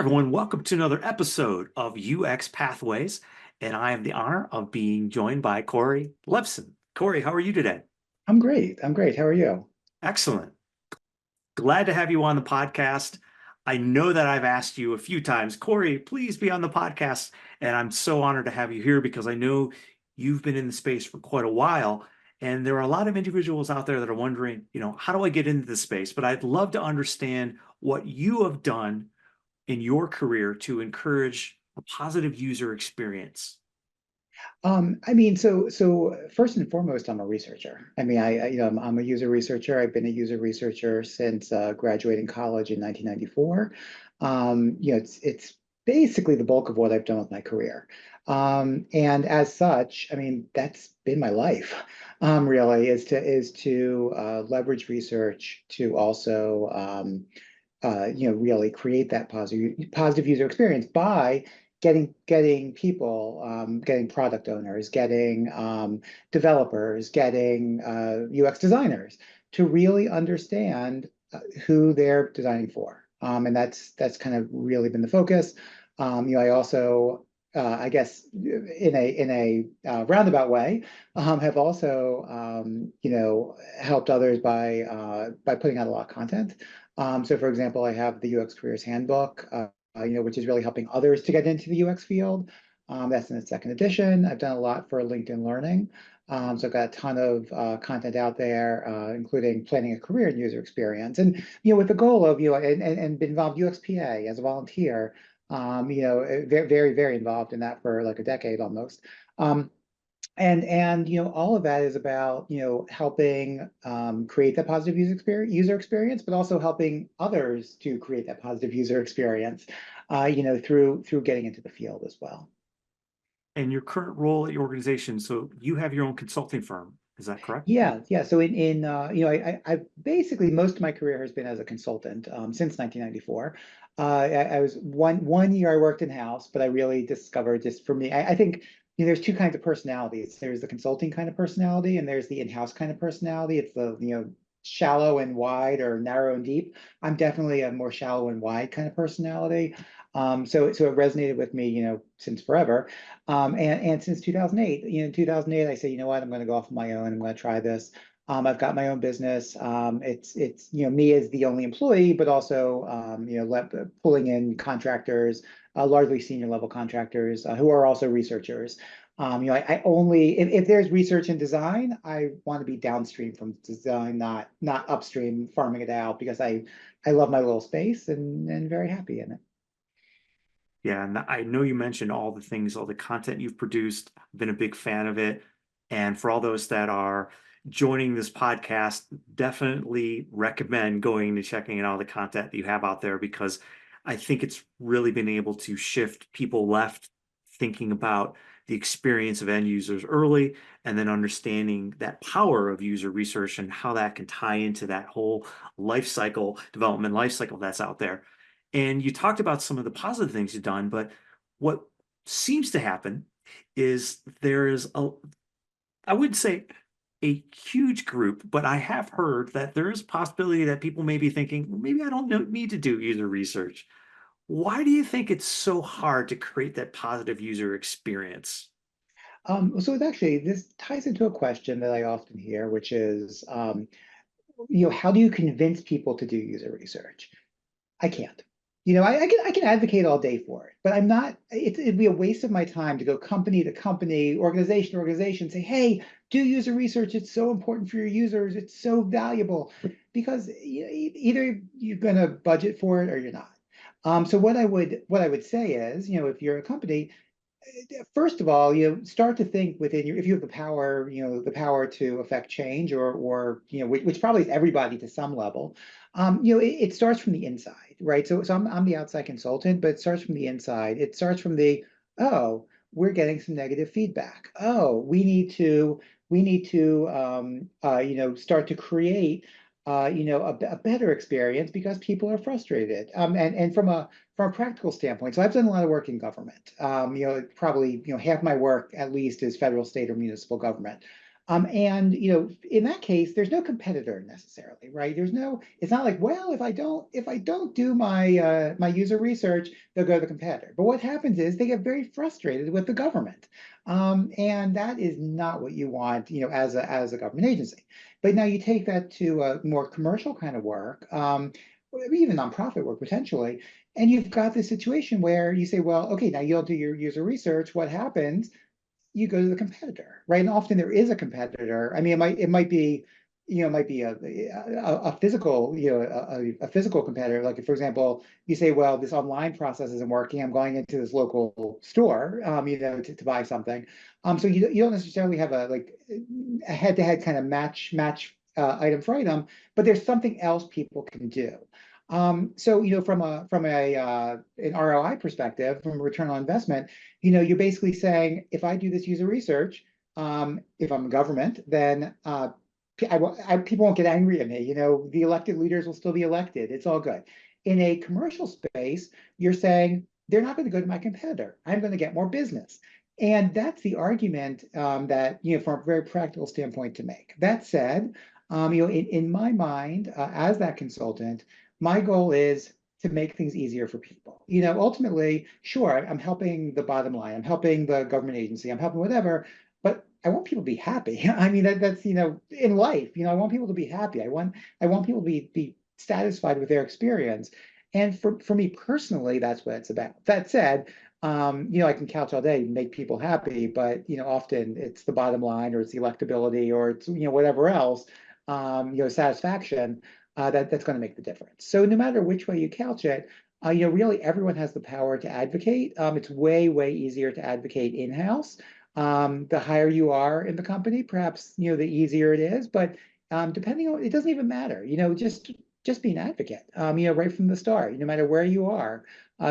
everyone, welcome to another episode of UX Pathways, and I have the honor of being joined by Cory Lebson. Cory, how are you today? I'm great. I'm great. How are you? Excellent. Glad to have you on the podcast. I know that I've asked you a few times, Cory, please be on the podcast, and I'm so honored to have you here because I know you've been in the space for quite a while, and there are a lot of individuals out there that are wondering, how do I get into the space? But I'd love to understand what you have done in your career to encourage a positive user experience? So first and foremost, I'm a researcher. I'm a user researcher. I've been a user researcher since graduating college in 1994. It's basically the bulk of what I've done with my career. And as such, that's been my life. Really, is to leverage research to also really create that positive user experience by getting people, getting product owners, getting developers, getting UX designers to really understand who they're designing for. And that's kind of really been the focus. I also I guess in a roundabout way, have also helped others by putting out a lot of content. So for example, I have the UX Careers Handbook, which is really helping others to get into the UX field. That's in its second edition. I've done a lot for LinkedIn Learning. So I've got a ton of content out there, including planning a career in user experience. And, with the goal of, and been involved UXPA as a volunteer, very, very, very involved in that for like a decade almost. And all of that is about helping create that positive user experience, but also helping others to create that positive user experience, through getting into the field as well. And your current role at your organization, so you have your own consulting firm, is that correct? Yeah, yeah. So I basically most of my career has been as a consultant since 1994. I was one year I worked in house, but I really discovered just for me, I think there's two kinds of personalities. There's the consulting kind of personality, and there's the in-house kind of personality. It's the shallow and wide or narrow and deep. I'm definitely a more shallow and wide kind of personality. So it resonated with me, since forever. And since 2008, 2008, I said, you know what, I'm going to go off on my own. I'm going to try this. I've got my own business. It's me as the only employee, but also pulling in contractors, largely senior level contractors who are also researchers. I only if there's research and design, I want to be downstream from design, not upstream farming it out because I love my little space and very happy in it. Yeah, and I know you mentioned all the things, all the content you've produced. I've been a big fan of it. And for all those that are joining this podcast, definitely recommend going to checking out all the content that you have out there because I think it's really been able to shift people left thinking about the experience of end users early and then understanding that power of user research and how that can tie into that whole life cycle, development life cycle that's out there. And you talked about some of the positive things you've done, but what seems to happen is there is I wouldn't say a huge group, but I have heard that there is a possibility that people may be thinking, "Well, maybe I don't need to do user research." Why do you think it's so hard to create that positive user experience? So this ties into a question that I often hear, which is, how do you convince people to do user research? I can't. I can advocate all day for it, but I'm not. It'd be a waste of my time to go company to company, organization to organization, say, "Hey, do user research. It's so important for your users. It's so valuable," because either you're going to budget for it or you're not. So what I would say is, if you're a company, first of all, start to think within if you have the power to affect change or which probably is everybody to some level. It starts from the inside, right? So I'm the outside consultant, but it starts from the inside. It starts from oh, we're getting some negative feedback. Oh, we need to start to create a better experience because people are frustrated. And from a practical standpoint, so I've done a lot of work in government. Probably half my work at least is federal, state, or municipal government. And in that case, there's no competitor necessarily, right? It's not like, well, if I don't do my user research, they'll go to the competitor. But what happens is they get very frustrated with the government. And that is not what you want, as a government agency. But now you take that to a more commercial kind of work, or even nonprofit work potentially, and you've got this situation where you say, well, okay, now you'll do your user research. What happens? You go to the competitor, right? And often there is a competitor. I mean, it might be, it might be a physical, a physical competitor. Like if, for example, you say, well, this online process isn't working. I'm going into this local store, to buy something. So you don't necessarily have a head-to-head kind of match item for item, but there's something else people can do. So from an ROI perspective, from a return on investment, you're basically saying, if I do this user research, if I'm a government, then people won't get angry at me. The elected leaders will still be elected. It's all good. In a commercial space, you're saying they're not going to go to my competitor. I'm going to get more business. And that's the argument that, from a very practical standpoint to make. That said, in my mind, as that consultant, my goal is to make things easier for people. Ultimately, sure, I'm helping the bottom line, I'm helping the government agency, I'm helping whatever, but I want people to be happy. I mean, that's, in life, I want people to be happy. I want people to be satisfied with their experience. And for me personally, that's what it's about. That said, I can couch all day, make people happy, but often it's the bottom line, or it's the electability, or it's whatever else, satisfaction, that's going to make the difference. So no matter which way you couch it, really everyone has the power to advocate. It's way, way easier to advocate in-house. The higher you are in the company, perhaps, the easier it is. But depending on, it doesn't even matter. Just be an advocate. Right from the start, no matter where you are,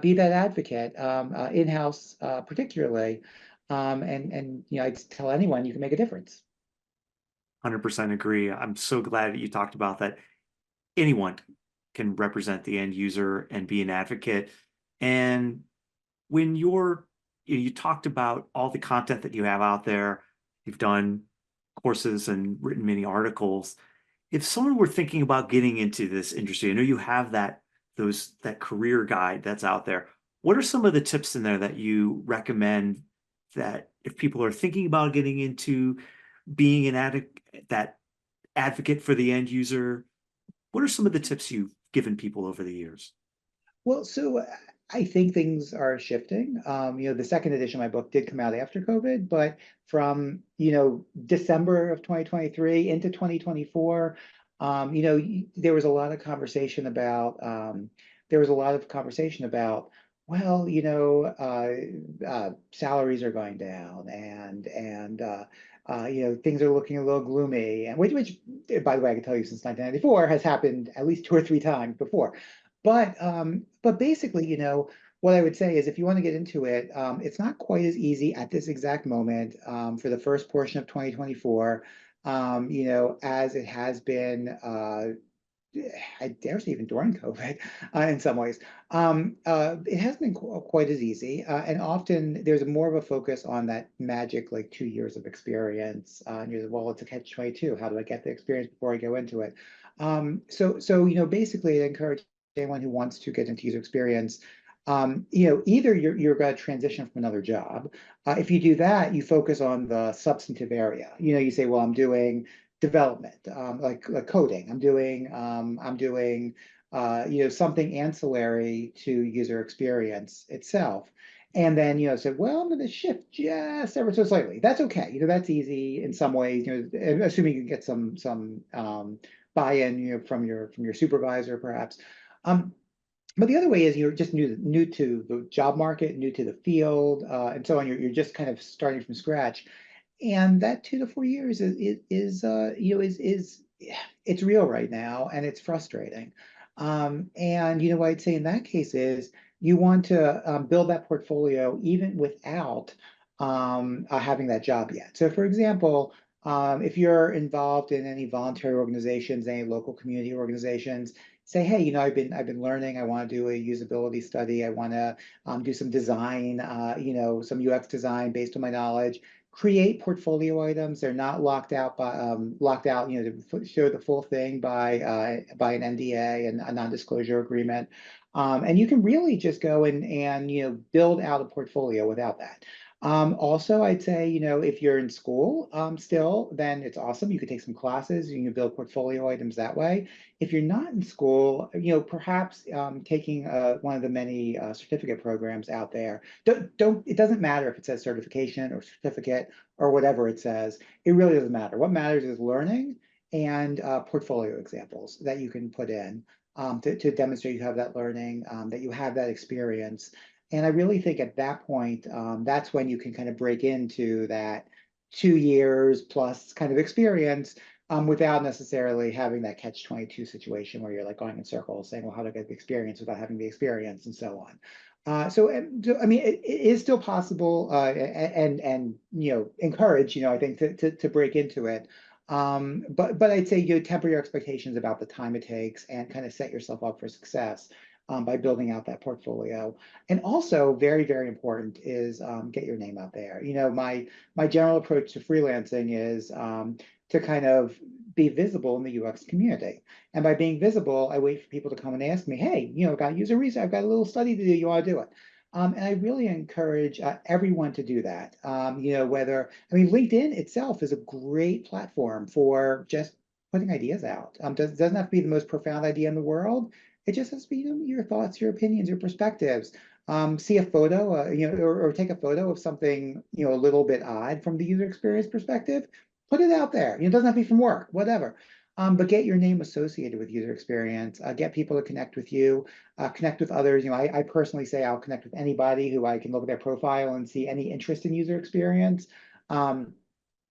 be that advocate, in-house, particularly. And I'd tell anyone you can make a difference. 100% agree. I'm so glad that you talked about that. Anyone can represent the end user and be an advocate. And when you talked about all the content that you have out there, you've done courses and written many articles. If someone were thinking about getting into this industry, I know you have that career guide that's out there. What are some of the tips in there that you recommend that if people are thinking about getting into being that advocate for the end user, what are some of the tips you've given people over the years? Well, so I think things are shifting. The second edition of my book did come out after COVID, but from, December of 2023 into 2024, there was a lot of conversation about, well, salaries are going down, and things are looking a little gloomy, and which, by the way, I can tell you since 1994 has happened at least two or three times before. But basically, what I would say is, if you want to get into it, it's not quite as easy at this exact moment, for the first portion of 2024, as it has been, I dare say even during COVID, in some ways. It hasn't been quite as easy, and often there's more of a focus on that magic, like 2 years of experience. And you're, well, it's a catch-22. How do I get the experience before I go into it? So basically, I encourage anyone who wants to get into user experience, either you're going to transition from another job. If you do that, you focus on the substantive area. You say, well, I'm doing development, like coding. I'm doing something ancillary to user experience itself. And then, say, well, I'm going to shift just ever so slightly. That's okay. That's easy in some ways, assuming you can get some buy-in, from your supervisor, perhaps. Um, but the other way is you're just new to the job market, new to the field, and so on. You're just kind of starting from scratch, and that 2 to 4 years is it's real right now, and it's frustrating. And what I'd say in that case is, you want to build that portfolio even without having that job yet. So, for example, if you're involved in any voluntary organizations, any local community organizations, say, hey, I've been learning. I want to do a usability study. I want to do some design, some UX design based on my knowledge. create portfolio items. They're not locked out, to show the full thing by an NDA and a non-disclosure agreement. And you can really just go and build out a portfolio without that. Also, I'd say, if you're in school still, then it's awesome. You could take some classes, you can build portfolio items that way. If you're not in school, perhaps taking one of the many certificate programs out there. It doesn't matter if it says certification or certificate or whatever it says. It really doesn't matter. What matters is learning and portfolio examples that you can put in to demonstrate you have that learning, that you have that experience. And I really think at that point, that's when you can kind of break into that 2 years plus kind of experience without necessarily having that catch-22 situation where you're like going in circles saying, well, how do I get the experience without having the experience and so on. I mean, it is still possible and encourage, I think to break into it. But I'd say you temper your expectations about the time it takes and kind of set yourself up for success by building out that portfolio. And also, very, very important is get your name out there. My general approach to freelancing is to kind of be visible in the UX community. And by being visible, I wait for people to come and ask me, hey, I've got user research, I've got a little study to do, you want to do it? And I really encourage everyone to do that. I mean, LinkedIn itself is a great platform for just putting ideas out. Doesn't have to be the most profound idea in the world. It just has to be, your thoughts, your opinions, your perspectives. See a photo, or take a photo of something, a little bit odd from the user experience perspective. Put it out there. It doesn't have to be from work, whatever. But get your name associated with user experience. Get people to connect with you, connect with others. I personally say I'll connect with anybody who I can look at their profile and see any interest in user experience. And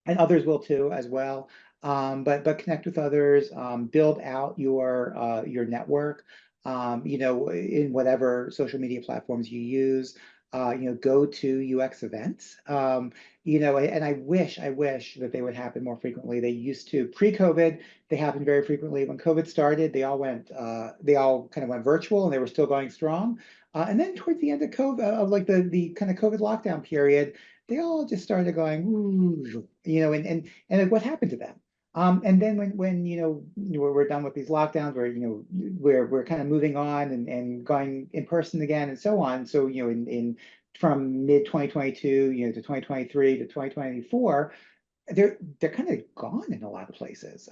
others will too as well. But connect with others, build out your network, in whatever social media platforms you use. Go to UX events. And I wish that they would happen more frequently. They used to pre-COVID, they happened very frequently. When COVID started, they all kind of went virtual and they were still going strong. And then towards the end of COVID, of like the kind of COVID lockdown period, they all just started going, ooh, and what happened to them? And then when we're done with these lockdowns, where we're kind of moving on and going in person again and so on. So in from mid 2022 to 2023 to 2024, they're kind of gone in a lot of places.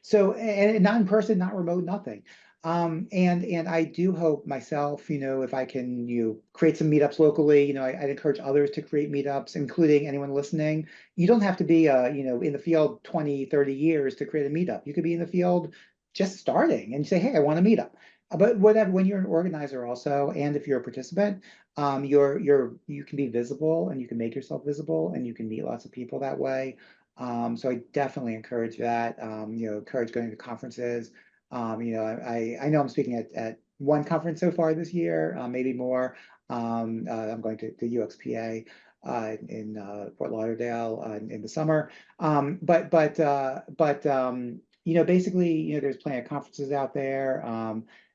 So and not in person, not remote, nothing. And I do hope myself, if I can, create some meetups locally, I'd encourage others to create meetups, including anyone listening. You don't have to be, in the field 20, 30 years to create a meetup. You could be in the field just starting and say, hey, I want to meet up. But whatever, when you're an organizer also, and if you're a participant, you can be visible and you can make yourself visible and you can meet lots of people that way. So I definitely encourage that. Encourage going to conferences. I know I'm speaking at one conference so far this year, maybe more. I'm going to UXPA in Fort Lauderdale in the summer. Basically, there's plenty of conferences out there.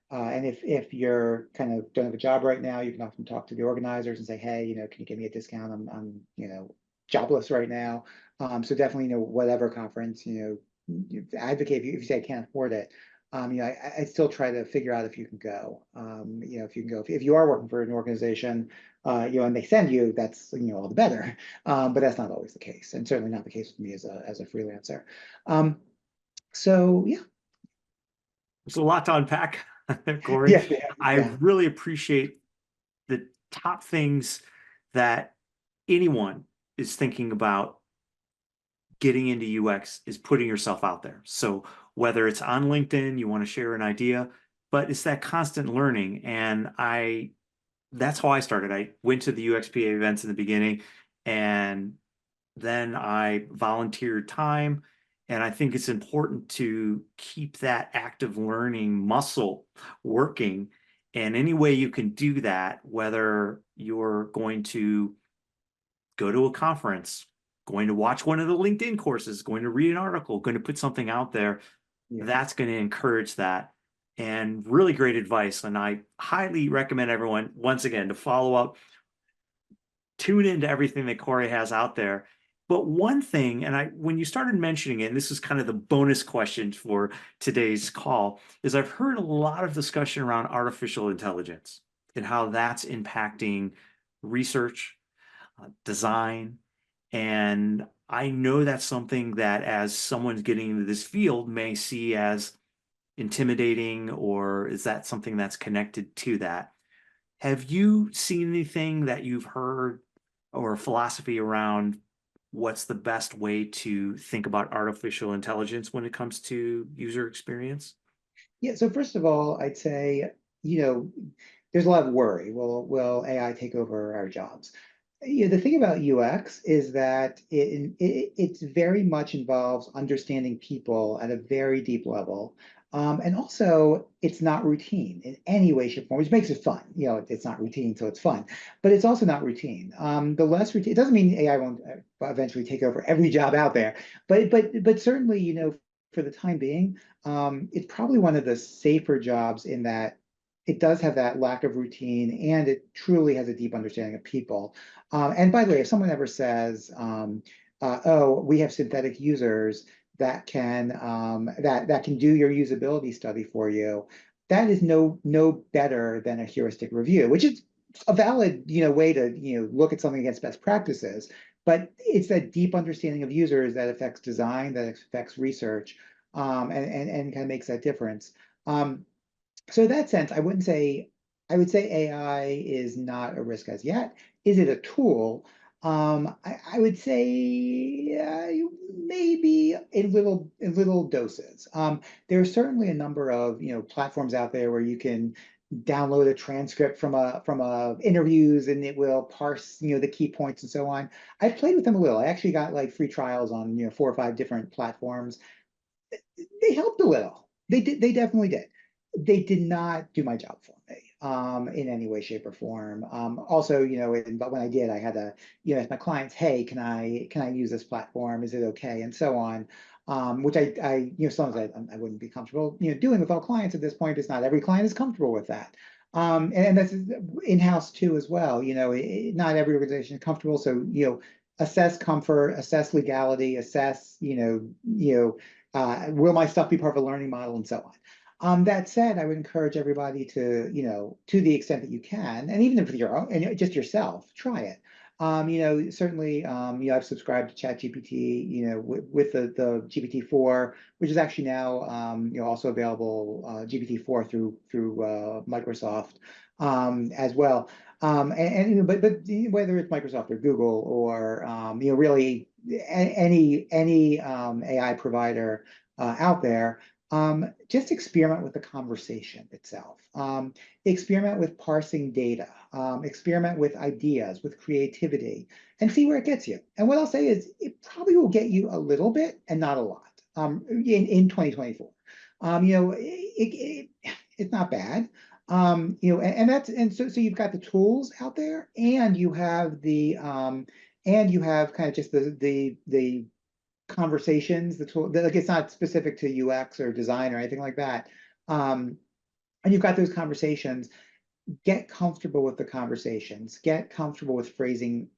And if you're kind of don't have a job right now, you can often talk to the organizers and say, hey, can you give me a discount? I'm jobless right now. So definitely, whatever conference, you advocate if you say I can't afford it. I still try to figure out if you can go. If you can go, if you are working for an organization, and they send you, that's all the better. But that's not always the case, and certainly not the case with me as a freelancer. So yeah, There's a lot to unpack, Cory. yeah, yeah, I yeah. really appreciate the top things that anyone is thinking about getting into UX is putting yourself out there. So whether it's on LinkedIn, you want to share an idea, but it's that constant learning. And that's how I started. I went to the UXPA events in the beginning, and then I volunteered time. And I think it's important to keep that active learning muscle working. And any way you can do that, whether you're going to go to a conference, going to watch one of the LinkedIn courses, going to read an article, going to put something out there, Yeah. that's going to encourage that. And really great advice. And I highly recommend everyone, once again, to follow up, tune into everything that Cory has out there. But one thing, and when you started mentioning it, and this is kind of the bonus question for today's call, is I've heard a lot of discussion around artificial intelligence and how that's impacting research, design, and I know that's something that as someone's getting into this field may see as intimidating, or is that something that's connected to that? Have you seen anything that you've heard or philosophy around what's the best way to think about artificial intelligence when it comes to user experience? Yeah, so first of all, I'd say, you know, there's a lot of worry. Will AI take over our jobs? The thing about UX is that it's very much involves understanding people at a very deep level. And also, it's not routine in any way, shape, or form, which makes it fun. It's not routine, so it's fun, but it's also not routine. The less routine, it doesn't mean AI won't eventually take over every job out there, but certainly, for the time being, it's probably one of the safer jobs in that it does have that lack of routine and it truly has a deep understanding of people. And by the way, if someone ever says, "Oh, we have synthetic users that can do your usability study for you," that is no better than a heuristic review, which is a valid way to look at something against best practices. But it's that deep understanding of users that affects design, that affects research, and kind of makes that difference. So in that sense, I would say AI is not a risk as yet. Is it a tool? I would say maybe in little doses. There are certainly a number of platforms out there where you can download a transcript from a interviews and it will parse the key points and so on. I've played with them a little. I actually got like free trials on 4 or 5 different platforms. They helped a little. They definitely did. They did not do my job for me in any way, shape, or form. Also, but when I did, I had to, ask my clients, "Hey, can I use this platform? Is it okay?" And so on. Which sometimes I wouldn't be comfortable, doing with all clients at this point. It's not every client is comfortable with that. And that's in-house too as well. Not every organization is comfortable. So, assess comfort, assess legality, assess, will my stuff be part of a learning model and so on. That said, I would encourage everybody to, to the extent that you can, and even if you're and just yourself, try it. Certainly, I've subscribed to ChatGPT, with the GPT-4, which is actually now, also available GPT-4 through Microsoft as well. But whether it's Microsoft or Google or really any AI provider out there, just experiment with the conversation itself. Experiment with parsing data. Experiment with ideas, with creativity, and see where it gets you. And what I'll say is, it probably will get you a little bit and not a lot in 2024. It's not bad. And so you've got the tools out there, and you have kind of just the conversations, the tool, like it's not specific to UX or design or anything like that. Um, and you've got those conversations. Get comfortable with the conversations. Get comfortable with phrasing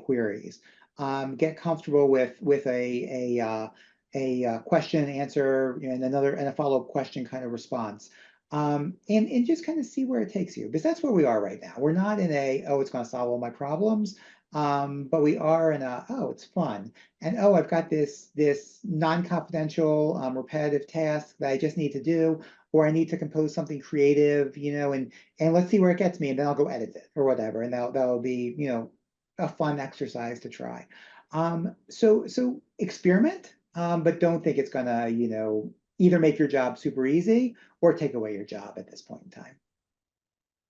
queries. Get comfortable with a question and answer, and a follow-up question kind of response. And just kind of see where it takes you, because that's where we are right now. We're not in oh, it's going to solve all my problems, but we are in oh, it's fun, and oh, I've got this non-confidential, repetitive task that I just need to do, or I need to compose something creative, and let's see where it gets me, and then I'll go edit it or whatever, and that'll be a fun exercise to try. So experiment, but don't think it's gonna either make your job super easy or take away your job at this point in time.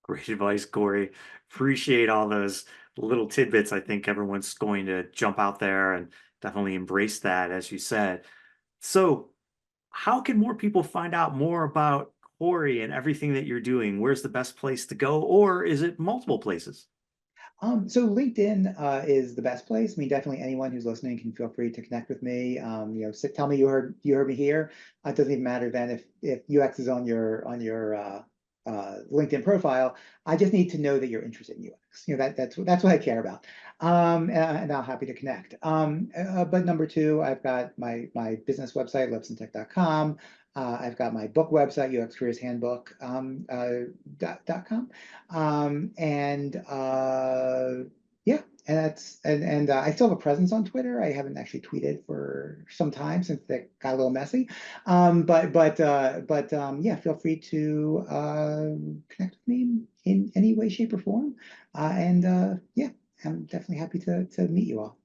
Great advice, Corey. Appreciate all those little tidbits. I think everyone's going to jump out there and definitely embrace that, as you said. So, how can more people find out more about Corey and everything that you're doing? Where's the best place to go, or is it multiple places? So LinkedIn is the best place. I mean, definitely anyone who's listening can feel free to connect with me. Tell me you heard me here. It doesn't even matter then if UX is on your LinkedIn profile. I just need to know that you're interested in UX. That's what I care about. And I'm happy to connect. But number two, I've got my business website, lebsontech.com. I've got my book website, UX Careers Handbook .com. And yeah, and I still have a presence on Twitter. I haven't actually tweeted for some time since that got a little messy. Yeah, feel free to connect with me in any way, shape, or form. Yeah, I'm definitely happy to meet you all.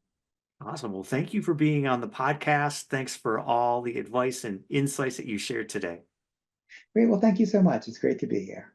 Awesome. Well, thank you for being on the podcast. Thanks for all the advice and insights that you shared today. Great. Well, thank you so much. It's great to be here.